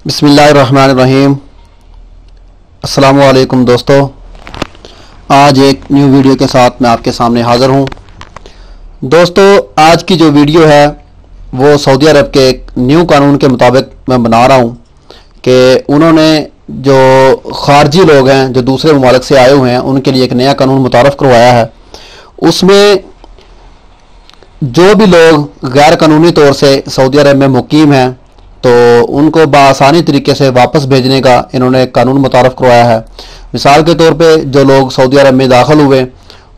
बिस्मिल्लाहिर्रहमानिर्रहीम। अस्सलामु अलैकुम दोस्तों, आज एक न्यू वीडियो के साथ मैं आपके सामने हाज़िर हूँ। दोस्तों, आज की जो वीडियो है वो सऊदी अरब के एक न्यू कानून के मुताबिक मैं बना रहा हूँ कि उन्होंने जो ख़ारजी लोग हैं जो दूसरे ममालिक से आए हुए हैं उनके लिए एक नया कानून मुतारफ़ करवाया है। उसमें जो भी लोग गैर कानूनी तौर से सऊदी अरब में मुकीम हैं तो उनको बआसानी तरीके से वापस भेजने का इन्होंने एक कानून मुतारफ़ करवाया है। मिसाल के तौर पे जो लोग सऊदी अरब में दाखिल हुए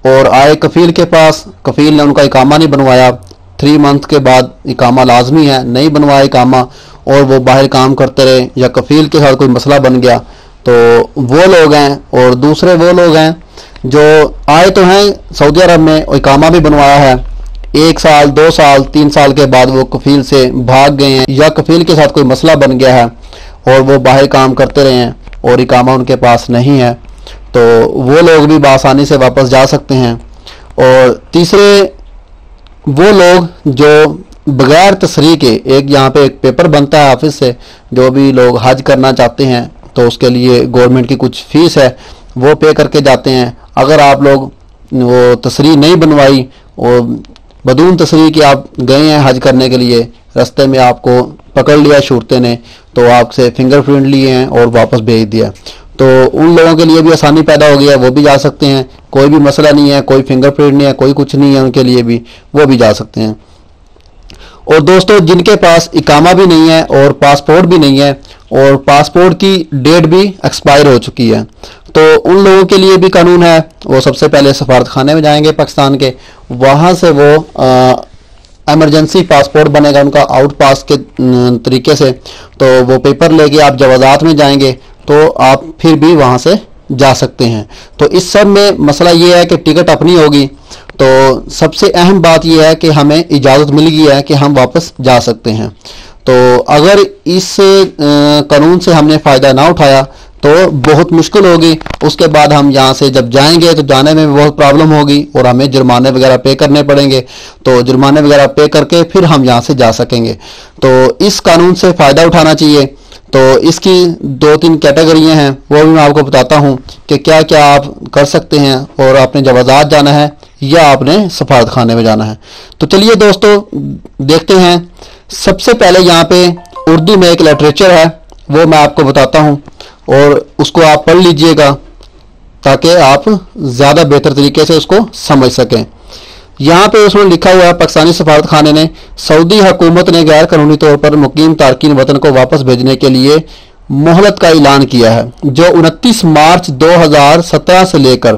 और आए कफ़ील के पास, कफ़ील ने उनका इकामा नहीं बनवाया, 3 मंथ के बाद इकामा लाजमी है, नहीं बनवाया इकामा और वो बाहर काम करते रहे या कफ़ील के साथ कोई मसला बन गया तो वो लोग हैं। और दूसरे वो लोग हैं जो आए तो हैं सऊदी अरब में, इकामा भी बनवाया है, 1 साल 2 साल 3 साल के बाद वो कफ़ील से भाग गए हैं या कफ़ील के साथ कोई मसला बन गया है और वो बाहर काम करते रहे हैं और इकामा उनके पास नहीं है, तो वो लोग भी बआसानी से वापस जा सकते हैं। और तीसरे वो लोग जो बग़ैर तसरीह के, एक यहाँ पे एक पेपर बनता है ऑफिस से, जो भी लोग हज करना चाहते हैं तो उसके लिए गवर्नमेंट की कुछ फ़ीस है वो पे करके जाते हैं। अगर आप लोग वो तसरीह नहीं बनवाई और बदून तसरीह कि आप गए हैं हज करने के लिए, रास्ते में आपको पकड़ लिया शूरते ने तो आपसे फिंगरप्रिंट लिए हैं और वापस भेज दिया, तो उन लोगों के लिए भी आसानी पैदा हो गया है, वो भी जा सकते हैं, कोई भी मसला नहीं है, कोई फिंगरप्रिंट नहीं है, कोई कुछ नहीं है, उनके लिए भी वो भी जा सकते हैं। और दोस्तों, जिनके पास इकामा भी नहीं है और पासपोर्ट भी नहीं है और पासपोर्ट की डेट भी एक्सपायर हो चुकी है तो उन लोगों के लिए भी कानून है। वो सबसे पहले सफारत खाने में जाएंगे पाकिस्तान के, वहाँ से वो एमरजेंसी पासपोर्ट बनेगा उनका आउट पास के तरीके से, तो वो पेपर लेके आप जवाजात में जाएंगे तो आप फिर भी वहाँ से जा सकते हैं। तो इस सब में मसला ये है कि टिकट अपनी होगी, तो सबसे अहम बात यह है कि हमें इजाज़त मिल गई है कि हम वापस जा सकते हैं। तो अगर इस कानून से हमने फ़ायदा ना उठाया तो बहुत मुश्किल होगी, उसके बाद हम यहाँ से जब जाएंगे तो जाने में बहुत प्रॉब्लम होगी और हमें जुर्माने वगैरह पे करने पड़ेंगे, तो जुर्माने वगैरह पे करके फिर हम यहाँ से जा सकेंगे। तो इस कानून से फ़ायदा उठाना चाहिए। तो इसकी 2-3 कैटेगरियाँ हैं, वो भी मैं आपको बताता हूँ कि क्या क्या आप कर सकते हैं और आपने जवाजात जाना है या आपने सफारत खाने में जाना है। तो चलिए दोस्तों देखते हैं। सबसे पहले यहाँ पे उर्दू में एक लिटरेचर है वो मैं आपको बताता हूँ और उसको आप पढ़ लीजिएगा ताकि आप ज़्यादा बेहतर तरीके से उसको समझ सकें। यहाँ पे उसमें लिखा हुआ है, पाकिस्तानी सफारत खाने ने सऊदी हुकूमत ने गैर कानूनी तौर पर मुकीम तारकीन वतन को वापस भेजने के लिए मोहलत का ऐलान किया है जो 29 मार्च 2017 से लेकर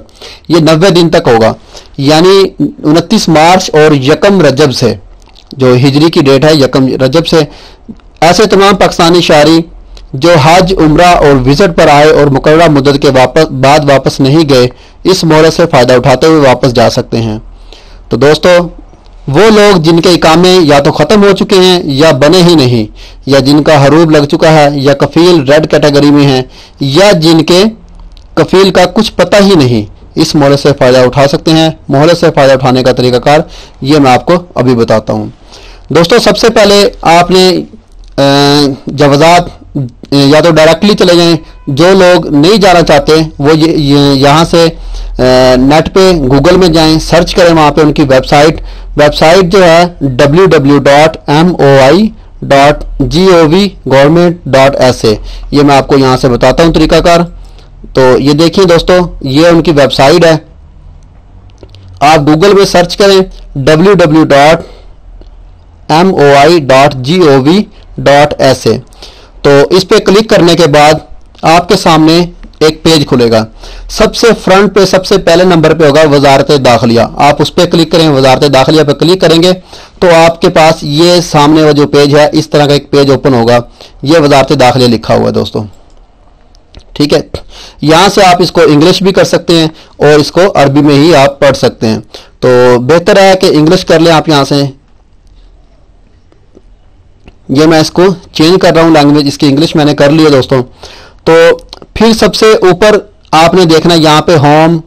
ये 90 दिन तक होगा, यानी 29 मार्च और 1 रजब से, जो हिजरी की डेट है 1 रजब से, ऐसे तमाम पाकिस्तानी शहरी जो हज, उम्रा और विजिट पर आए और मुकर्ररा मुद्दत के बाद वापस नहीं गए, इस मोहलत से फ़ायदा उठाते हुए वापस जा सकते हैं। तो दोस्तों, वो लोग जिनके इकामे या तो ख़त्म हो चुके हैं या बने ही नहीं, या जिनका हरूब लग चुका है, या कफ़ील रेड कैटेगरी में हैं, या जिनके कफ़ील का कुछ पता ही नहीं, इस मोहलत से फ़ायदा उठा सकते हैं। मोहलत से फ़ायदा उठाने का तरीक़ाकार ये मैं आपको अभी बताता हूँ। दोस्तों, सबसे पहले आपने जवाजात या तो डायरेक्टली चले जाएं, जो लोग नहीं जाना चाहते वो यहाँ से नेट पे गूगल में जाएं, सर्च करें, वहाँ पे उनकी वेबसाइट जो है www.moi.gov.sa, ये मैं आपको यहाँ से बताता हूँ तरीकाकार। तो ये देखिए दोस्तों, ये उनकी वेबसाइट है, आप गूगल में सर्च करें www.moi.gov.sa, तो इस पे क्लिक करने के बाद आपके सामने एक पेज खुलेगा। सबसे फ्रंट पे सबसे पहले नंबर पे होगा वजारत दाखिलिया, आप उस पर क्लिक करें, वजारत दाखिलिया पे क्लिक करेंगे तो आपके पास ये सामने वो जो पेज है इस तरह का एक पेज ओपन होगा, ये वजारत दाखिलिया लिखा हुआ है दोस्तों, ठीक है। यहाँ से आप इसको इंग्लिश भी कर सकते हैं और इसको अरबी में ही आप पढ़ सकते हैं, तो बेहतर है कि इंग्लिश कर लें आप। यहाँ से ये मैं इसको चेंज कर रहा हूँ लैंग्वेज, इसकी इंग्लिश मैंने कर ली है दोस्तों। तो फिर सबसे ऊपर आपने देखना यहाँ पे होम,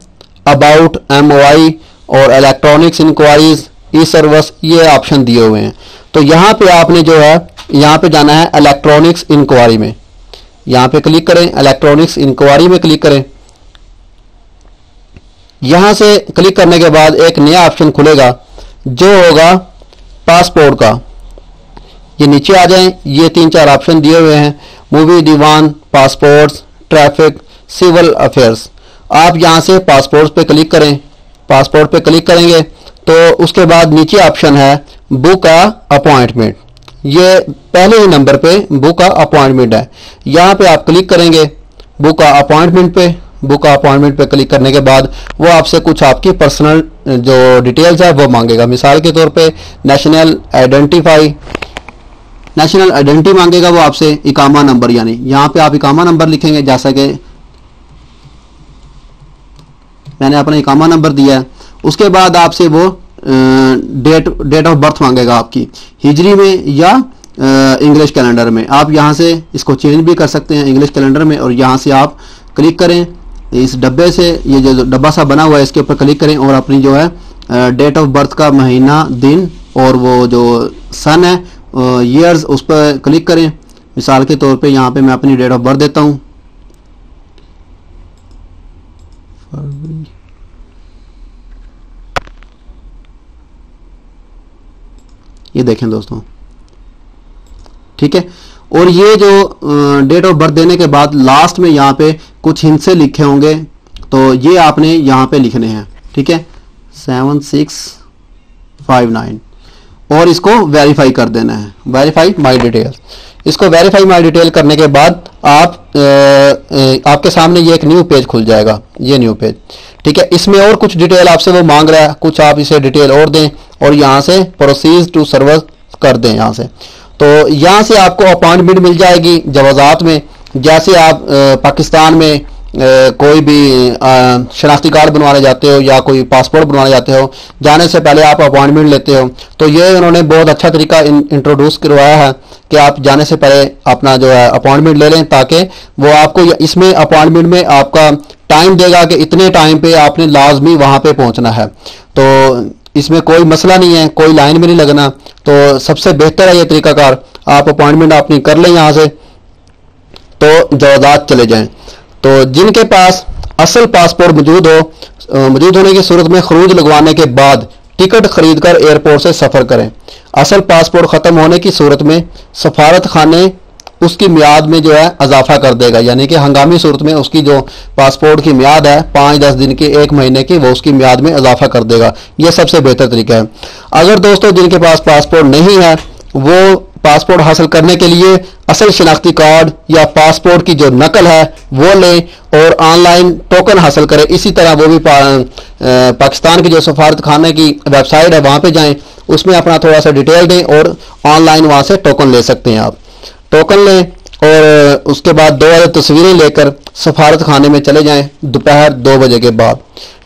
अबाउट, MOI और इलेक्ट्रॉनिक्स इंक्वायरीज, ई सर्विस, ये ऑप्शन दिए हुए हैं। तो यहाँ पे आपने जो है यहाँ पे जाना है इलेक्ट्रॉनिक्स इंक्वायरी में, यहाँ पे क्लिक करें, इलेक्ट्रॉनिक्स इंक्वायरी में क्लिक करें। यहां से क्लिक करने के बाद एक नया ऑप्शन खुलेगा जो होगा पासपोर्ट का। ये नीचे आ जाएं, ये 3-4 ऑप्शन दिए हुए हैं, मूवी, दीवान, पासपोर्ट्स, ट्रैफिक, सिविल अफेयर्स। आप यहां से पासपोर्ट पे क्लिक करें। पासपोर्ट पे क्लिक करेंगे तो उसके बाद नीचे ऑप्शन है बुक अ अपॉइंटमेंट। ये पहले ही नंबर पे बुक अ अपॉइंटमेंट है, यहां पे आप क्लिक करेंगे बुक अ अपॉइंटमेंट पे। बुक अपॉइंटमेंट पे क्लिक करने के बाद वो आपसे कुछ आपकी पर्सनल जो डिटेल्स है वो मांगेगा। मिसाल के तौर पे नेशनल आइडेंटिटी मांगेगा वो आपसे, इकामा नंबर, यानी यहाँ पे आप इकामा नंबर लिखेंगे, जैसा कि मैंने अपना इकामा नंबर दिया है। उसके बाद आपसे वो डेट ऑफ बर्थ मांगेगा आपकी, हिजरी में या इंग्लिश कैलेंडर में। आप यहाँ से इसको चेंज भी कर सकते हैं इंग्लिश कैलेंडर में, और यहाँ से आप क्लिक करें इस डब्बे से, ये जो डब्बा सा बना हुआ है इसके ऊपर क्लिक करें और अपनी जो है डेट ऑफ बर्थ का महीना, दिन और वो जो सन है, ईयर्स, उस पर क्लिक करें। मिसाल के तौर पे यहाँ पे मैं अपनी डेट ऑफ बर्थ देता हूँ, ये देखें दोस्तों, ठीक है। और ये जो डेट ऑफ बर्थ देने के बाद लास्ट में यहाँ पे कुछ हिंसे लिखे होंगे, तो ये आपने यहाँ पे लिखने हैं, ठीक है, 7659, और इसको वेरीफाई कर देना है, वेरीफाई माई डिटेल। इसको वेरीफाई माई डिटेल करने के बाद आपके सामने ये एक न्यू पेज खुल जाएगा, ये न्यू पेज, ठीक है। इसमें और कुछ डिटेल आपसे वो मांग रहा है, कुछ आप इसे डिटेल और दें और यहाँ से प्रोसीड टू सर्वर कर दें यहाँ से। तो यहाँ से आपको अपॉइंटमेंट मिल जाएगी जवाजात में। जैसे आप पाकिस्तान में कोई भी शनाख्ती कार्ड बनवाने जाते हो या कोई पासपोर्ट बनवाने जाते हो, जाने से पहले आप अपॉइंटमेंट लेते हो, तो ये उन्होंने बहुत अच्छा तरीका इंट्रोड्यूस करवाया है कि आप जाने से पहले अपना जो है अपॉइंटमेंट ले लें, ताकि वो आपको इसमें अपॉइंटमेंट में आपका टाइम देगा कि इतने टाइम पे आपने लाजमी वहाँ पे पहुँचना है। तो इसमें कोई मसला नहीं है, कोई लाइन में नहीं लगना। तो सबसे बेहतर है ये तरीकाकार, आप अपॉइंटमेंट अपनी कर लें यहाँ से, तो जवाजात चले जाएं। तो जिनके पास असल पासपोर्ट मौजूद होने की सूरत में खरूज लगवाने के बाद टिकट खरीदकर एयरपोर्ट से सफ़र करें। असल पासपोर्ट ख़त्म होने की सूरत में सफारत खाने उसकी मियाद में जो है इजाफा कर देगा, यानी कि हंगामी सूरत में उसकी जो पासपोर्ट की मियाद है 5-10 दिन की, 1 महीने की, वो उसकी मियाद में इजाफा कर देगा। ये सबसे बेहतर तरीका है। अगर दोस्तों जिनके पास पासपोर्ट नहीं है, वो पासपोर्ट हासिल करने के लिए असल शनाख्ती कार्ड या पासपोर्ट की जो नकल है वो लें और ऑनलाइन टोकन हासिल करें। इसी तरह वो भी पाकिस्तान की जो सफारत खाने की वेबसाइट है वहाँ पे जाएं, उसमें अपना थोड़ा सा डिटेल दें और ऑनलाइन वहाँ से टोकन ले सकते हैं। आप टोकन लें और उसके बाद 2 तस्वीरें लेकर सफारत खाने में चले जाएं दोपहर 2 बजे के बाद,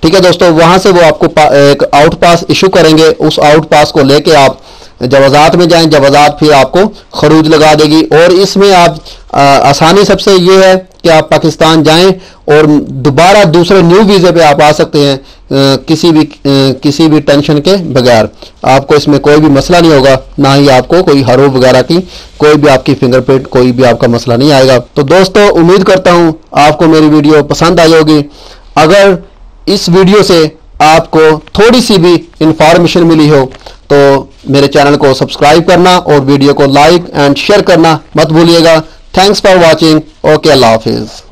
ठीक है दोस्तों। वहाँ से वो आपको एक आउट पास इशू करेंगे, उस आउट पास को लेके आप जवाजात में जाएं, जवाजात फिर आपको खरूज लगा देगी। और इसमें आप आसानी सबसे ये है कि आप पाकिस्तान जाएं और दोबारा दूसरे न्यू वीज़े पे आप आ सकते हैं किसी भी टेंशन के बगैर। आपको इसमें कोई भी मसला नहीं होगा, ना ही आपको कोई हरूफ वगैरह की कोई भी आपकी फिंगरप्रिंट कोई भी आपका मसला नहीं आएगा। तो दोस्तों उम्मीद करता हूँ आपको मेरी वीडियो पसंद आई होगी। अगर इस वीडियो से आपको थोड़ी सी भी इंफॉर्मेशन मिली हो तो मेरे चैनल को सब्सक्राइब करना और वीडियो को लाइक एंड शेयर करना मत भूलिएगा। Thanks for watching. ओके, अल्लाह हाफिज़।